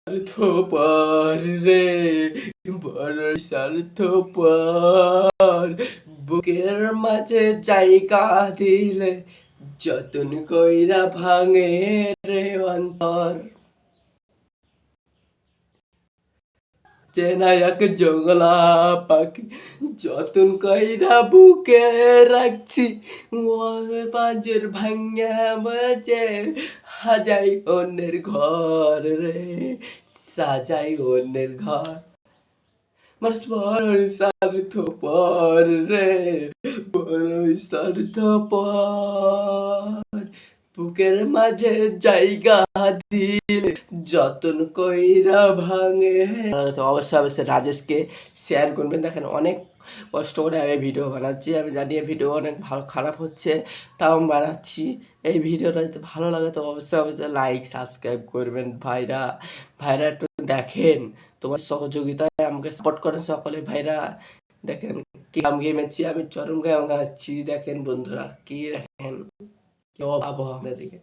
স্বার্থপর রে, বড় স্বার্থপর। বুকের মাঝে জায়গা দিলে যতন কইরা ভাঙে রে অন্তর। চেনা এক জংলা পাখি যতন কইরা বুকে রাখছি, ওর পাঁজর ভাঙ্গা বাজে হাজাই অন্যের ঘর রে, সাজাই অন্যের ঘর। মানুষ বড় স্বার্থপর রে, বড় স্বার্থপর। বুকের মাঝে জায়গা দিলে যতন কইরা ভাঙে। তো অবশ্যই রাজেশকে শেয়ার করবেন। দেখেন অনেক কষ্ট করে আমি ভিডিও বানাচ্ছি, আমি জানি এই ভিডিও অনেক ভালো খারাপ হচ্ছে, তাও আমি বানাচ্ছি। এই ভিডিওটা যদি ভালো লাগে তো অবশ্যই লাইক সাবস্ক্রাইব করবেন। ভাইরা একটু দেখেন, তোমার সহযোগিতায় আমাকে সাপোর্ট করেন সকলে ভাইরা। দেখেন কি গান গেমেছি আমি, চরম গান গাচ্ছি। দেখেন বন্ধুরা কি দেখেন আবহাওয়া দিকে।